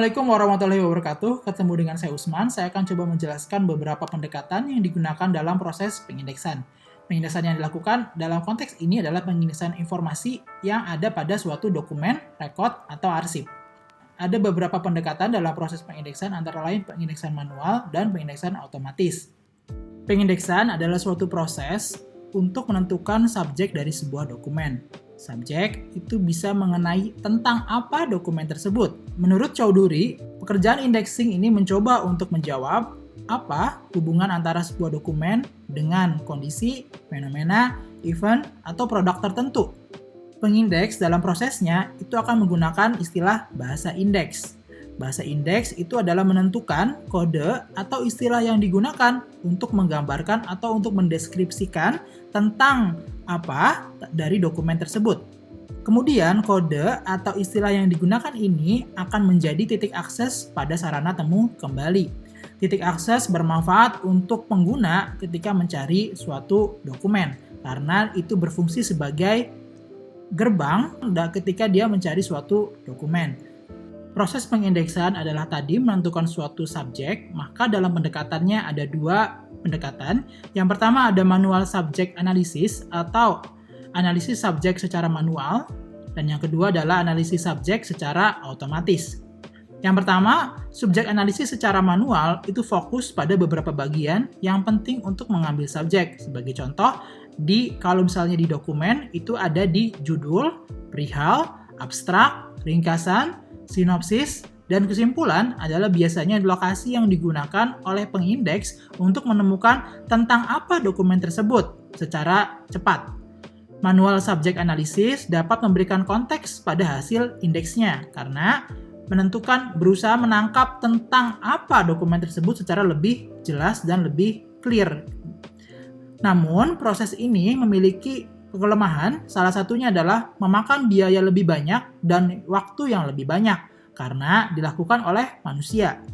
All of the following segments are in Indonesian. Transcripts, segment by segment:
Assalamualaikum warahmatullahi wabarakatuh. Ketemu dengan saya Usman. Saya akan coba menjelaskan beberapa pendekatan yang digunakan dalam proses pengindeksan. Pengindeksan yang dilakukan dalam konteks ini adalah pengindeksan informasi yang ada pada suatu dokumen, rekod, atau arsip. Ada beberapa pendekatan dalam proses pengindeksan, antara lain pengindeksan manual dan pengindeksan otomatis. Pengindeksan adalah suatu proses untuk menentukan subjek dari sebuah dokumen. Subjek itu bisa mengenai tentang apa dokumen tersebut. Menurut Chowdhury, pekerjaan indexing ini mencoba untuk menjawab apa hubungan antara sebuah dokumen dengan kondisi, fenomena, event, atau produk tertentu. Pengindeks dalam prosesnya itu akan menggunakan istilah bahasa indeks. Bahasa indeks itu adalah menentukan kode atau istilah yang digunakan untuk menggambarkan atau untuk mendeskripsikan tentang apa dari dokumen tersebut. Kemudian kode atau istilah yang digunakan ini akan menjadi titik akses pada sarana temu kembali. Titik akses bermanfaat untuk pengguna ketika mencari suatu dokumen karena itu berfungsi sebagai gerbang ketika dia mencari suatu dokumen. Proses pengindeksan adalah tadi menentukan suatu subjek, maka dalam pendekatannya ada dua pendekatan. Yang pertama ada manual subject analysis atau analisis subjek secara manual, dan yang kedua adalah analisis subjek secara otomatis. Yang pertama, subjek analisis secara manual itu fokus pada beberapa bagian yang penting untuk mengambil subjek. Sebagai contoh, kalau misalnya di dokumen itu ada di judul, perihal, abstrak, ringkasan, sinopsis, dan kesimpulan adalah biasanya lokasi yang digunakan oleh pengindeks untuk menemukan tentang apa dokumen tersebut secara cepat. Manual subject analysis dapat memberikan konteks pada hasil indeksnya karena berusaha menangkap tentang apa dokumen tersebut secara lebih jelas dan lebih clear. Namun, proses ini memiliki kelemahan, salah satunya adalah memakan biaya lebih banyak dan waktu yang lebih banyak karena dilakukan oleh manusia.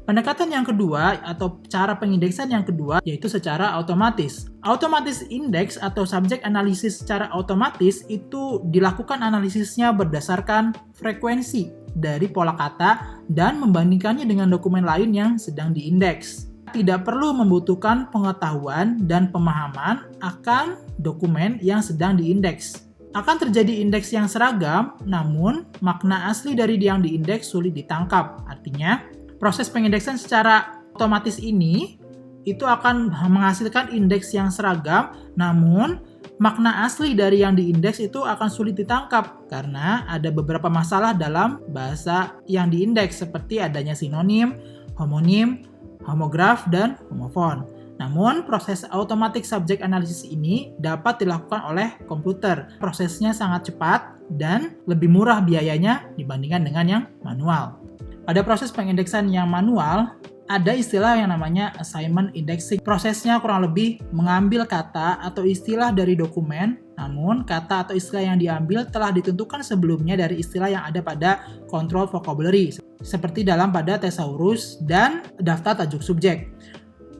Pendekatan yang kedua atau cara pengindeksan yang kedua yaitu secara otomatis. Automatic index atau subject analysis secara otomatis itu dilakukan analisisnya berdasarkan frekuensi dari pola kata dan membandingkannya dengan dokumen lain yang sedang diindeks. Tidak perlu membutuhkan pengetahuan dan pemahaman akan dokumen yang sedang diindeks. Akan terjadi indeks yang seragam, namun makna asli dari yang diindeks sulit ditangkap. Artinya, proses pengindeksan secara otomatis ini itu akan menghasilkan indeks yang seragam, namun makna asli dari yang diindeks itu akan sulit ditangkap karena ada beberapa masalah dalam bahasa yang diindeks seperti adanya sinonim, homonim, homograf, dan homofon. Namun, proses automatic subject analysis ini dapat dilakukan oleh komputer. Prosesnya sangat cepat dan lebih murah biayanya dibandingkan dengan yang manual. Pada proses pengindeksan yang manual, ada istilah yang namanya assignment indexing. Prosesnya kurang lebih mengambil kata atau istilah dari dokumen, namun kata atau istilah yang diambil telah ditentukan sebelumnya dari istilah yang ada pada control vocabulary, seperti pada thesaurus dan daftar tajuk subjek.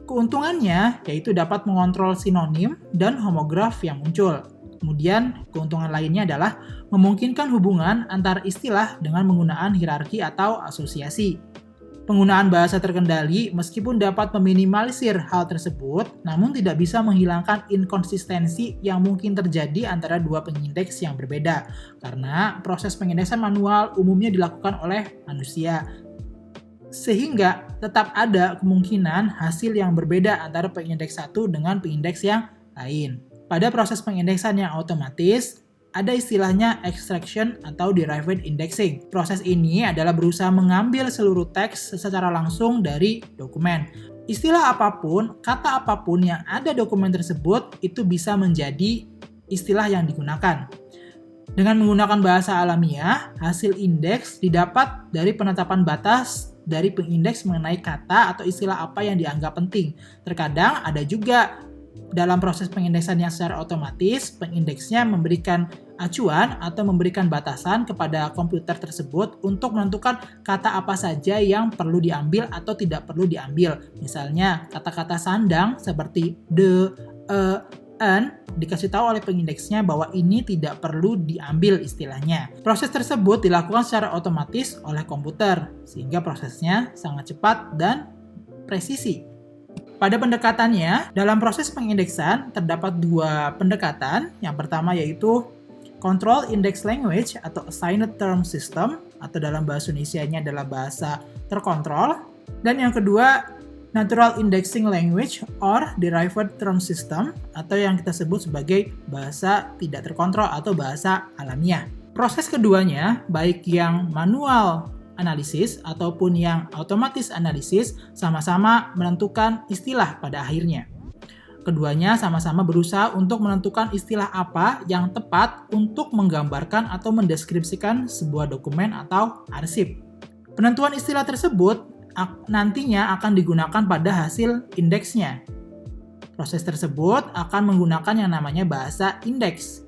Keuntungannya yaitu dapat mengontrol sinonim dan homograf yang muncul. Kemudian keuntungan lainnya adalah memungkinkan hubungan antar istilah dengan penggunaan hierarki atau asosiasi. Penggunaan bahasa terkendali meskipun dapat meminimalisir hal tersebut, namun tidak bisa menghilangkan inkonsistensi yang mungkin terjadi antara dua pengindeks yang berbeda, karena proses pengindeksan manual umumnya dilakukan oleh manusia. Sehingga tetap ada kemungkinan hasil yang berbeda antara pengindeks satu dengan pengindeks yang lain. Pada proses pengindeksan yang otomatis, ada istilahnya extraction atau derived indexing. Proses ini adalah berusaha mengambil seluruh teks secara langsung dari dokumen. Istilah apapun, kata apapun yang ada dokumen tersebut itu bisa menjadi istilah yang digunakan. Dengan menggunakan bahasa alamiah, hasil indeks didapat dari penetapan batas dari pengindeks mengenai kata atau istilah apa yang dianggap penting. Terkadang ada juga dalam proses pengindeksan yang secara otomatis, pengindeksnya memberikan acuan atau memberikan batasan kepada komputer tersebut untuk menentukan kata apa saja yang perlu diambil atau tidak perlu diambil. Misalnya, kata-kata sandang seperti de, and dikasih tahu oleh pengindeksnya bahwa ini tidak perlu diambil istilahnya. Proses tersebut dilakukan secara otomatis oleh komputer, sehingga prosesnya sangat cepat dan presisi. Pada pendekatannya, dalam proses pengindeksan terdapat dua pendekatan. Yang pertama yaitu Control Index Language atau Assigned Term System, atau dalam bahasa Indonesianya adalah bahasa terkontrol. Dan yang kedua, Natural Indexing Language or Derived Term System, atau yang kita sebut sebagai bahasa tidak terkontrol atau bahasa alamiah. Proses keduanya, baik yang manual analisis ataupun yang otomatis analisis, sama-sama menentukan istilah pada akhirnya. Keduanya sama-sama berusaha untuk menentukan istilah apa yang tepat untuk menggambarkan atau mendeskripsikan sebuah dokumen atau arsip. Penentuan istilah tersebut nantinya akan digunakan pada hasil indeksnya. Proses tersebut akan menggunakan yang namanya bahasa indeks.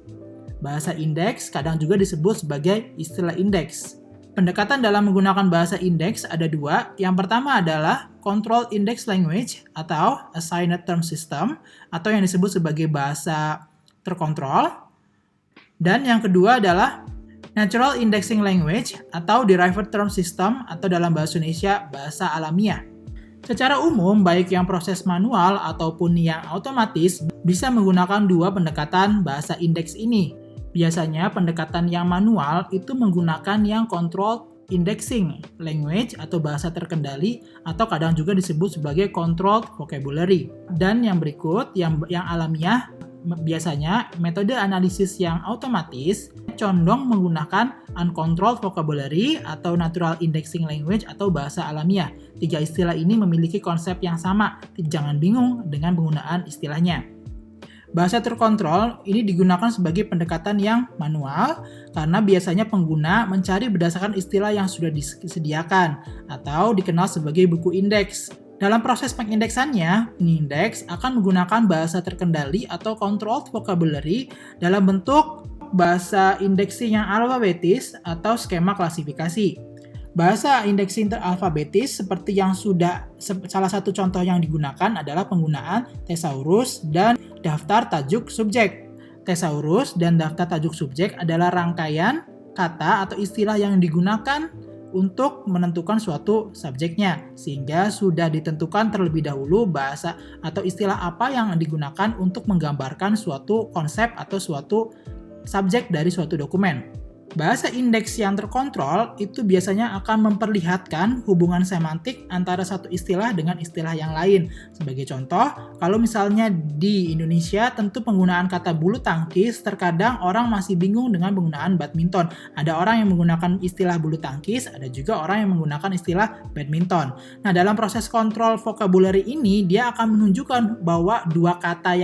Bahasa indeks kadang juga disebut sebagai istilah indeks. Pendekatan dalam menggunakan bahasa indeks ada dua. Yang pertama adalah Control Index Language atau Assigned Term System, atau yang disebut sebagai bahasa terkontrol. Dan yang kedua adalah Natural Indexing Language atau Derived Term System, atau dalam bahasa Indonesia bahasa alamiah. Secara umum, baik yang proses manual ataupun yang otomatis bisa menggunakan dua pendekatan bahasa indeks ini. Biasanya pendekatan yang manual itu menggunakan yang Controlled Indexing Language atau bahasa terkendali, atau kadang juga disebut sebagai Controlled Vocabulary. Dan yang berikut, yang alamiah, biasanya metode analisis yang otomatis condong menggunakan Uncontrolled Vocabulary atau Natural Indexing Language atau bahasa alamiah. Tiga istilah ini memiliki konsep yang sama, jangan bingung dengan penggunaan istilahnya. Bahasa terkontrol ini digunakan sebagai pendekatan yang manual karena biasanya pengguna mencari berdasarkan istilah yang sudah disediakan atau dikenal sebagai buku indeks. Dalam proses pengindeksannya, pengindeks akan menggunakan bahasa terkendali atau controlled vocabulary dalam bentuk bahasa indexing yang alfabetis atau skema klasifikasi. Bahasa indexing alfabetis seperti yang salah satu contoh yang digunakan adalah penggunaan thesaurus dan daftar tajuk subjek. Thesaurus dan daftar tajuk subjek adalah rangkaian kata atau istilah yang digunakan untuk menentukan suatu subjeknya, sehingga sudah ditentukan terlebih dahulu bahasa atau istilah apa yang digunakan untuk menggambarkan suatu konsep atau suatu subjek dari suatu dokumen. Bahasa indeks yang terkontrol itu biasanya akan memperlihatkan hubungan semantik antara satu istilah dengan istilah yang lain. Sebagai contoh, kalau misalnya di Indonesia tentu penggunaan kata bulu tangkis terkadang orang masih bingung dengan penggunaan badminton. Ada orang yang menggunakan istilah bulu tangkis, ada juga orang yang menggunakan istilah badminton. Nah, dalam proses kontrol vocabulary ini dia akan menunjukkan bahwa dua kata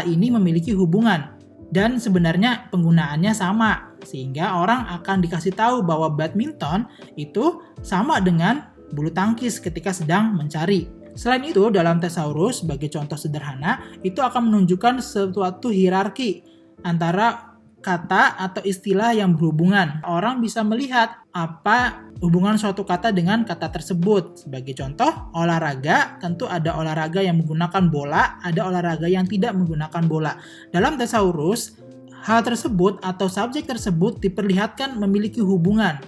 ini memiliki hubungan. Dan sebenarnya penggunaannya sama, sehingga orang akan dikasih tahu bahwa badminton itu sama dengan bulu tangkis ketika sedang mencari. Selain itu, dalam thesaurus sebagai contoh sederhana, itu akan menunjukkan suatu hierarki antara kata atau istilah yang berhubungan. Orang bisa melihat apa hubungan suatu kata dengan kata tersebut. Sebagai contoh, olahraga, tentu ada olahraga yang menggunakan bola, ada olahraga yang tidak menggunakan bola. Dalam thesaurus, hal tersebut atau subjek tersebut diperlihatkan memiliki hubungan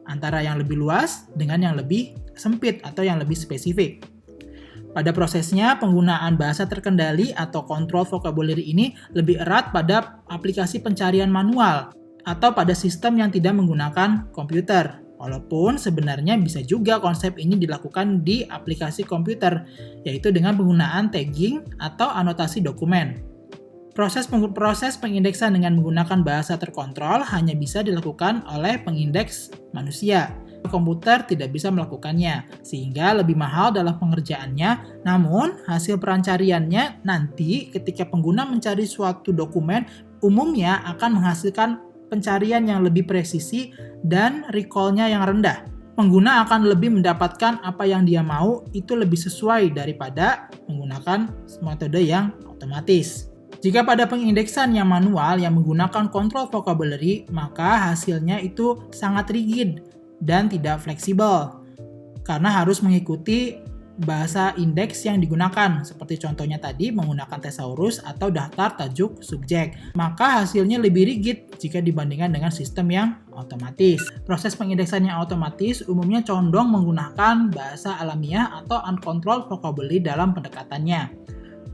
antara yang lebih luas dengan yang lebih sempit atau yang lebih spesifik. Pada prosesnya, penggunaan bahasa terkendali atau control vocabulary ini lebih erat pada aplikasi pencarian manual atau pada sistem yang tidak menggunakan komputer. Walaupun sebenarnya bisa juga konsep ini dilakukan di aplikasi komputer, yaitu dengan penggunaan tagging atau anotasi dokumen. Proses pengindeksan dengan menggunakan bahasa terkontrol hanya bisa dilakukan oleh pengindeks manusia. Komputer tidak bisa melakukannya, sehingga lebih mahal dalam pengerjaannya. Namun, hasil pencariannya nanti ketika pengguna mencari suatu dokumen, umumnya akan menghasilkan pencarian yang lebih presisi dan recall-nya yang rendah. Pengguna akan lebih mendapatkan apa yang dia mau, itu lebih sesuai daripada menggunakan metode yang otomatis. Jika pada pengindeksan yang manual yang menggunakan control vocabulary, maka hasilnya itu sangat rigid dan tidak fleksibel karena harus mengikuti bahasa indeks yang digunakan, seperti contohnya tadi menggunakan thesaurus atau daftar tajuk subjek. Maka hasilnya lebih rigid jika dibandingkan dengan sistem yang otomatis. Proses pengindeksan yang otomatis umumnya condong menggunakan bahasa alamiah atau uncontrolled vocabulary dalam pendekatannya.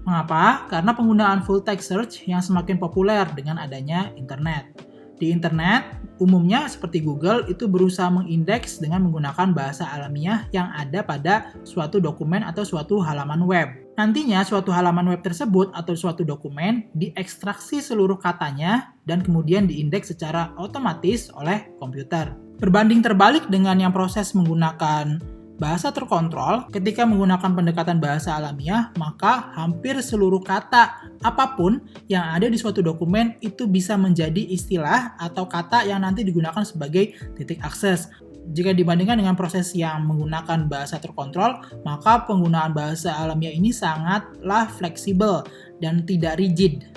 Mengapa? Karena penggunaan full text search yang semakin populer dengan adanya internet. Di internet, umumnya seperti Google itu berusaha mengindeks dengan menggunakan bahasa alamiah yang ada pada suatu dokumen atau suatu halaman web. Nantinya suatu halaman web tersebut atau suatu dokumen diekstraksi seluruh katanya dan kemudian diindeks secara otomatis oleh komputer. Berbanding terbalik dengan yang proses menggunakan bahasa terkontrol, ketika menggunakan pendekatan bahasa alamiah, maka hampir seluruh kata apapun yang ada di suatu dokumen itu bisa menjadi istilah atau kata yang nanti digunakan sebagai titik akses. Jika dibandingkan dengan proses yang menggunakan bahasa terkontrol, maka penggunaan bahasa alamiah ini sangatlah fleksibel dan tidak rigid.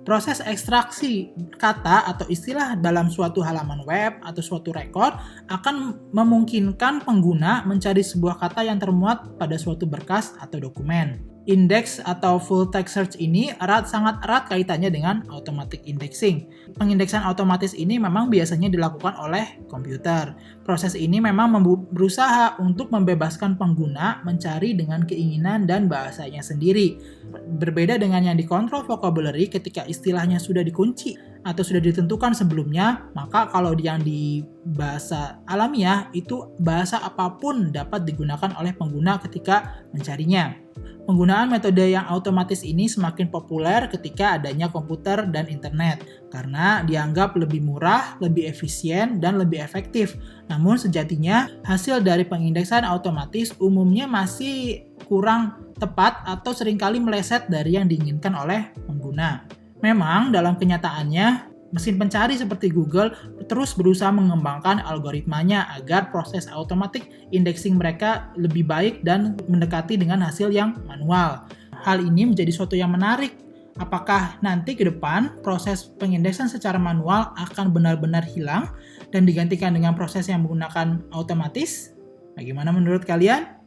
Proses ekstraksi kata atau istilah dalam suatu halaman web atau suatu rekor akan memungkinkan pengguna mencari sebuah kata yang termuat pada suatu berkas atau dokumen. Indeks atau full text search ini sangat erat kaitannya dengan automatic indexing. Pengindeksan otomatis ini memang biasanya dilakukan oleh komputer. Proses ini memang berusaha untuk membebaskan pengguna mencari dengan keinginan dan bahasanya sendiri. Berbeda dengan yang dikontrol vocabulary ketika istilahnya sudah dikunci atau sudah ditentukan sebelumnya, maka kalau yang di bahasa alamiah itu bahasa apapun dapat digunakan oleh pengguna ketika mencarinya. Penggunaan metode yang otomatis ini semakin populer ketika adanya komputer dan internet karena dianggap lebih murah, lebih efisien, dan lebih efektif. Namun sejatinya hasil dari pengindeksan otomatis umumnya masih kurang tepat atau seringkali meleset dari yang diinginkan oleh pengguna. Memang dalam kenyataannya mesin pencari seperti Google terus berusaha mengembangkan algoritmanya agar proses automatic indexing mereka lebih baik dan mendekati dengan hasil yang manual. Hal ini menjadi suatu yang menarik. Apakah nanti ke depan proses pengindeksan secara manual akan benar-benar hilang dan digantikan dengan proses yang menggunakan otomatis? Bagaimana menurut kalian?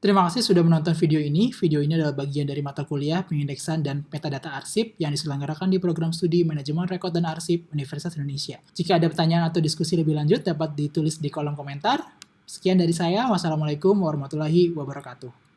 Terima kasih sudah menonton video ini. Video ini adalah bagian dari mata kuliah pengindeksan dan metadata arsip yang diselenggarakan di program studi Manajemen Rekod dan Arsip Universitas Indonesia. Jika ada pertanyaan atau diskusi lebih lanjut dapat ditulis di kolom komentar. Sekian dari saya. Wassalamualaikum warahmatullahi wabarakatuh.